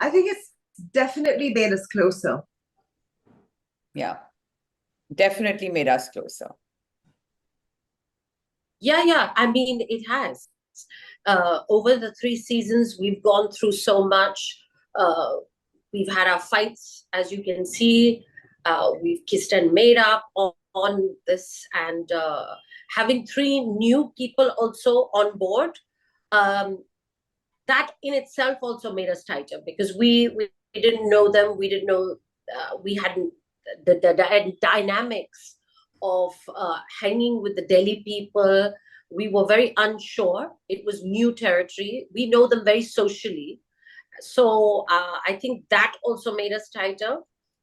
I think it's definitely made us closer. Yeah, definitely made us closer. Yeah. I mean, it has. Over the 3 seasons, we've gone through so much. We've had our fights, as you can see. We've kissed and made up on this, and having three new people also on board. Um, that in itself also made us tighter because we didn't know them. We didn't know we hadn't the dynamics of hanging with the Delhi people. We were very unsure. It was new territory. We know them very socially. So I think that also made us tighter.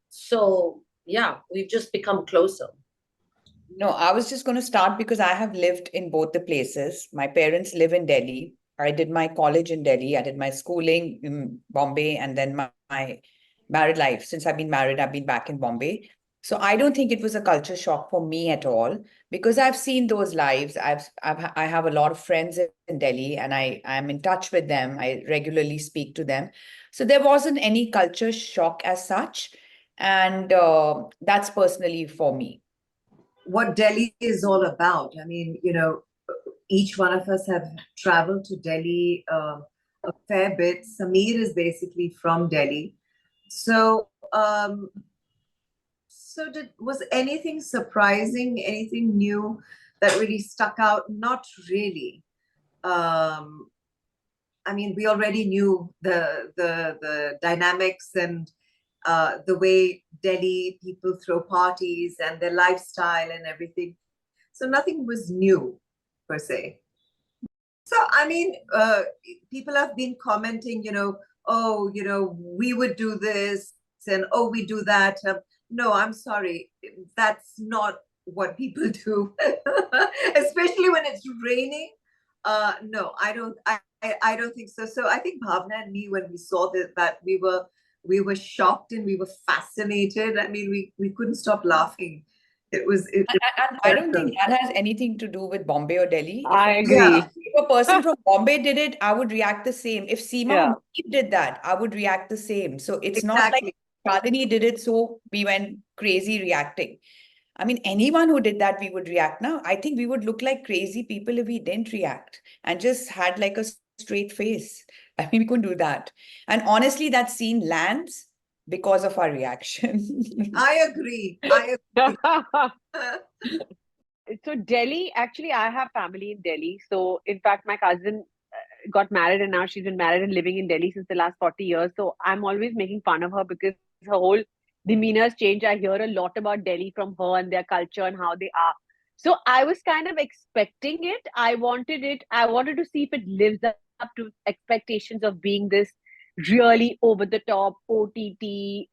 So yeah, we've just become closer. No, I was just going to start because I have lived in both the places. My parents live in Delhi. I did my college in Delhi. I did my schooling in Bombay, and then my married life. Since I've been married, I've been back in Bombay. So I don't think it was a culture shock for me at all because I've seen those lives. I have a lot of friends in Delhi, and I'm in touch with them. I regularly speak to them. So there wasn't any culture shock as such, and that's personally for me. What Delhi is all about. I mean, each one of us have traveled to Delhi a fair bit. Sameer is basically from Delhi. So, was anything surprising, anything new that really stuck out? Not really. Um, I mean, we already knew the dynamics and the way Delhi people throw parties and their lifestyle and everything. So nothing was new per se. So I mean, people have been commenting, oh, we would do this and oh, we do that. No, I'm sorry, that's not what people do, especially when it's raining. No, I don't. I don't think so. So I think Bhavna and me, when we saw that we were shocked and we were fascinated. I mean, we couldn't stop laughing. And I don't think that has anything to do with Bombay or Delhi. I Yeah, agree. If a person from Bombay did it, I would react the same. If Seema or Yeah. Maheep did that, I would react the same. So it's not like exactly. Shalini did it, so we went crazy reacting. I mean, anyone who did that, we would react now. I think we would look like crazy people if we didn't react and just had like a straight face. I mean, we couldn't do that. And honestly, that scene lands because of our reaction. I agree. I agree. So Delhi, actually, I have family in Delhi. So in fact, my cousin got married and now she's been married and living in Delhi since the last 40 years. So I'm always making fun of her because her whole demeanor's changed. I hear a lot about Delhi from her and their culture and how they are. So I was kind of expecting it. I wanted it. I wanted to see if it lives up to expectations of being this really over the top OTT,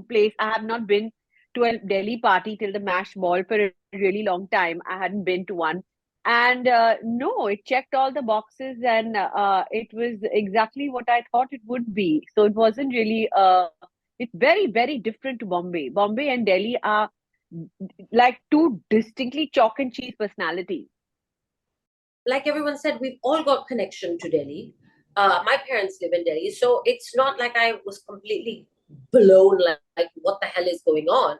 place. I have not been to a Delhi party till the Mash Ball for a really long time. I hadn't been to one. And no, it checked all the boxes and it was exactly what I thought it would be. So it wasn't really, it's very, very different to Bombay. Bombay and Delhi are like two distinctly chalk and cheese personalities. Like everyone said, we've all got connection to Delhi. My parents live in Delhi, so it's not like I was completely blown, like what the hell is going on.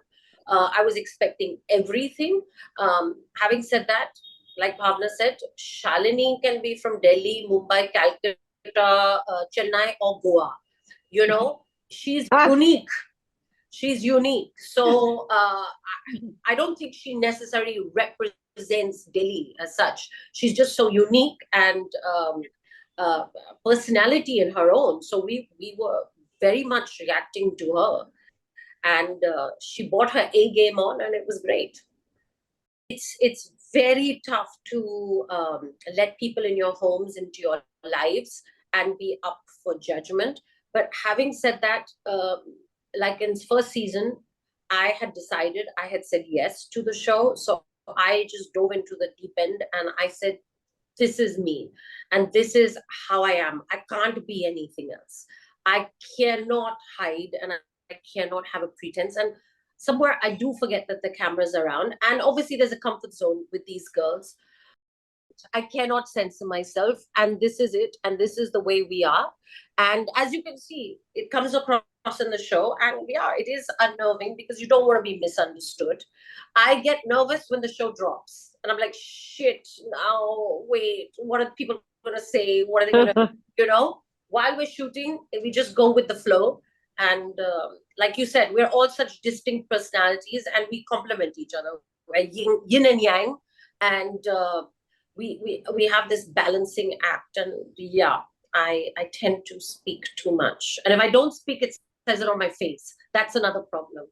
I was expecting everything. Having said that, like Bhavna said, Shalini can be from Delhi, Mumbai, Calcutta, Chennai, or Goa. She's unique. She's unique. So I don't think she necessarily represents Delhi as such. She's just so unique and personality in her own. So we were very much reacting to her, and she brought her A game on, and it was great. It's very tough to let people in your homes, into your lives, and be up for judgment. But having said that, like in first season, I had decided, I had said yes to the show. So I just dove into the deep end and I said, this is me and this is how I am. I can't be anything else. I cannot hide and I cannot have a pretense. And somewhere I do forget that the camera's around. And obviously there's a comfort zone with these girls. I cannot censor myself, and this is it, and this is the way we are. And as you can see, it comes across in the show. And yeah, it is unnerving because you don't want to be misunderstood. I get nervous when the show drops. And I'm like, shit, now, wait, what are people going to say? What are they going to, while we're shooting, we just go with the flow. And like you said, we're all such distinct personalities and we complement each other. We're yin and yang. And we have this balancing act. And yeah, I tend to speak too much. And if I don't speak, it says it on my face. That's another problem.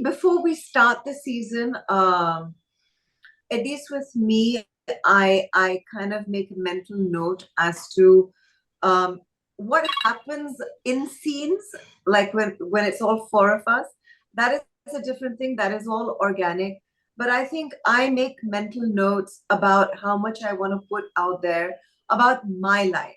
Before we start the season, at least with me, I kind of make a mental note as to what happens in scenes, like when it's all four of us. That is a different thing. That is all organic. But I think I make mental notes about how much I want to put out there about my life.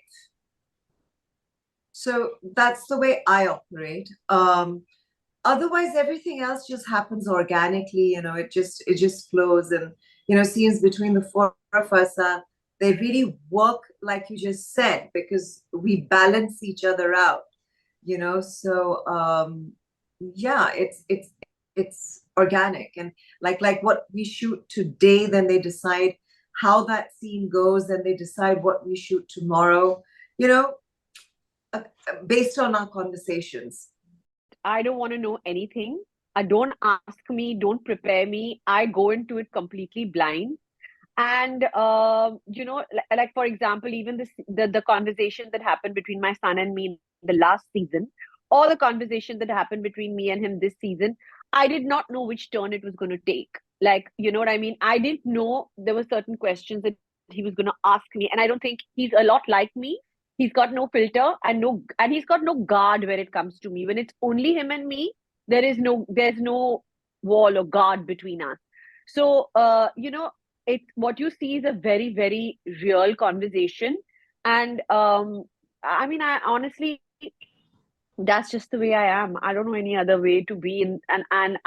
So that's the way I operate. Otherwise, everything else just happens organically. It just flows, and scenes between the four of us, they really work, like you just said, because we balance each other out. So yeah, it's organic, and like what we shoot today, then they decide how that scene goes, then they decide what we shoot tomorrow. Based on our conversations. I don't want to know anything. Don't ask me, don't prepare me. I go into it completely blind. And like for example, even the conversation that happened between my son and me in the last season, or the conversation that happened between me and him this season, I did not know which turn it was going to take. Like, you know what I mean? I didn't know there were certain questions that he was going to ask me, and I don't think he's a lot like me. He's got no filter and he's got no guard when it comes to me. When it's only him and me, there's no wall or guard between us. So it's what you see is a very, very real conversation. And I mean, I honestly, that's just the way I am. I don't know any other way to be in, and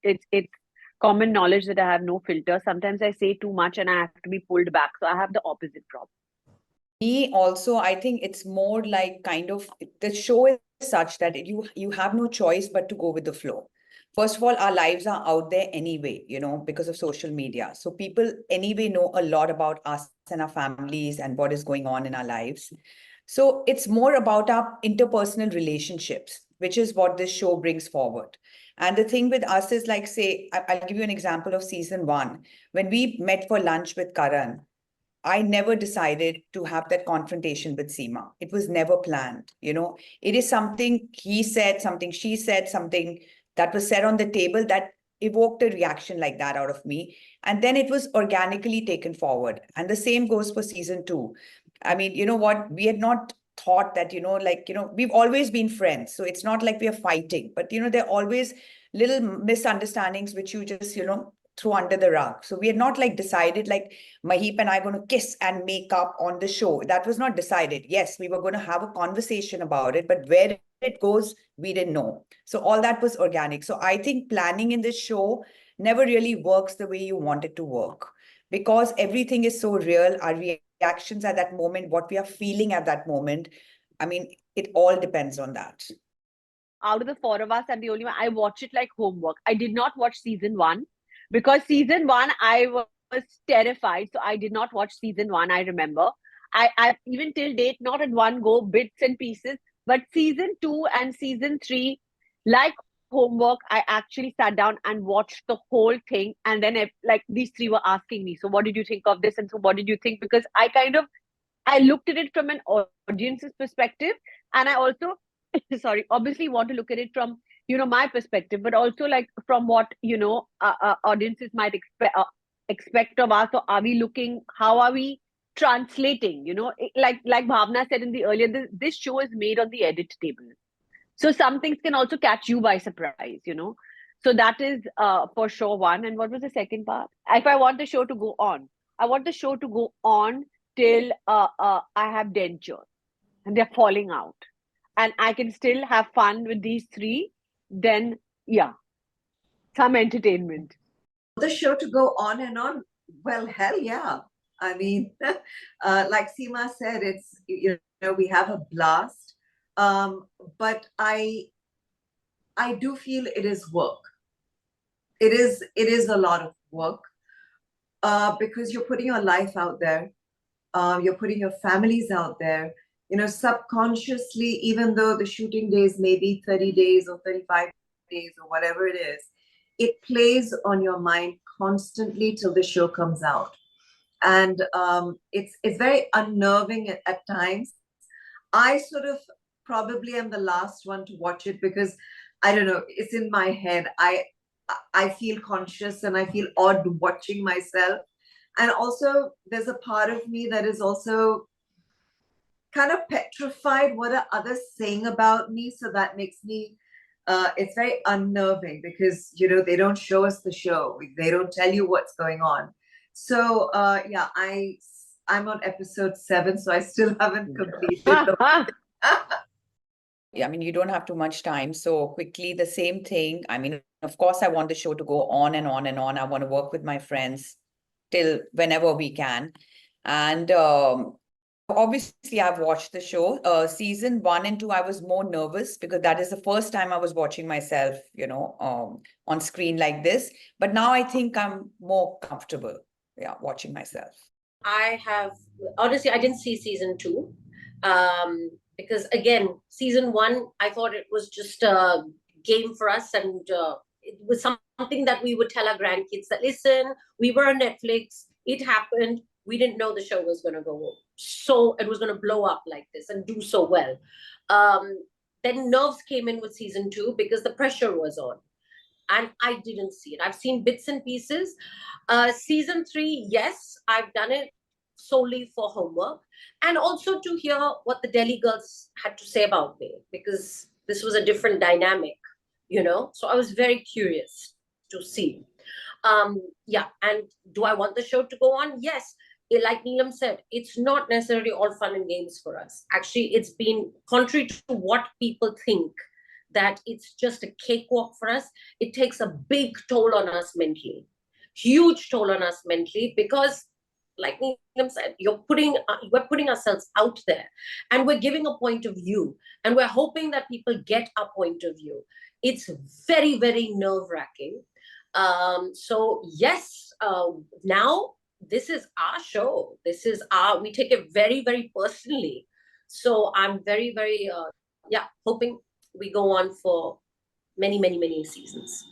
it's common knowledge that I have no filter. Sometimes I say too much and I have to be pulled back. So I have the opposite problem. Me also, I think it's more like kind of the show is such that you have no choice but to go with the flow. First of all, our lives are out there anyway, because of social media. So people anyway know a lot about us and our families and what is going on in our lives. So it's more about our interpersonal relationships, which is what this show brings forward. And the thing with us is like, say, I'll give you an example of season 1. When we met for lunch with Karan, I never decided to have that confrontation with Seema. It was never planned. It is something he said, something she said, something that was said on the table that evoked a reaction like that out of me. And then it was organically taken forward. And the same goes for season 2. I mean, you know what? We had not thought that, we've always been friends. So it's not like we are fighting, but, there are always little misunderstandings which you just, throw under the rug. So we had not like decided like Maheep and I are going to kiss and make up on the show. That was not decided. Yes, we were going to have a conversation about it, but where it goes, we didn't know. So all that was organic. So I think planning in this show never really works the way you want it to work, because everything is so real. Our reactions at that moment, what we are feeling at that moment, I mean, it all depends on that. Out of the 4 of us, I'm the only one. I watch it like homework. I did not watch season 1 because season 1 I was terrified. So I did not watch season 1. I remember I even till date, not at one go, bits and pieces, but season 2 and season 3, like homework, I actually sat down and watched the whole thing. And then like these 3 were asking me, so what did you think of this? And so what did you think? Because I looked at it from an audience's perspective, and I also sorry, obviously want to look at it from my perspective, but also like from what audiences might expect of us. Or are we looking, how are we translating, like Bhavana said in the earlier, this show is made on the edit table, so some things can also catch you by surprise. So that is for sure one. And what was the second part? If I want the show to go on, I want the show to go on till I have dentures and they're falling out, and I can still have fun with these 3, then yeah, some entertainment. The show to go on and on. Well, hell yeah. I mean, like Seema said, it's we have a blast. But I do feel it is work. It is a lot of work, because you're putting your life out there, you're putting your families out there. Subconsciously, even though the shooting days may be 30 days or 35 days or whatever it is, it plays on your mind constantly till the show comes out. And it's very unnerving at times. I sort of probably am the last one to watch it because I don't know, it's in my head. I feel conscious and I feel odd watching myself. And also there's a part of me that is also kind of petrified. What are others saying about me? So that makes me it's very unnerving because they don't show us the show. They don't tell you what's going on. So yeah, I'm on episode 7, so I still haven't completed the Yeah, I mean, you don't have too much time. So quickly, the same thing. I mean, of course, I want the show to go on and on and on. I want to work with my friends till whenever we can. And obviously, I've watched the show. Season 1 and 2, I was more nervous because that is the first time I was watching myself, on screen like this. But now I think I'm more comfortable, watching myself. Honestly, I didn't see season 2. Because again, season 1, I thought it was just a game for us, and it was something that we would tell our grandkids that, listen, we were on Netflix, it happened, we didn't know the show was going to go so it was going to blow up like this and do so well. Then nerves came in with season 2 because the pressure was on, and I didn't see it. I've seen bits and pieces. Season 3, yes, I've done it solely for homework and also to hear what the Delhi girls had to say about me, because this was a different dynamic, so I was very curious to see. Yeah, and do I want the show to go on? Yes. Like Neelam said, it's not necessarily all fun and games for us. Actually, it's been contrary to what people think, that it's just a cakewalk for us. It takes a big toll on us mentally, huge toll on us mentally, because like Neelam said, we're putting ourselves out there and we're giving a point of view and we're hoping that people get our point of view. It's very, very nerve-wracking. So yes, now this is our show. We take it very, very personally. So I'm very, very, hoping we go on for many, many, many seasons.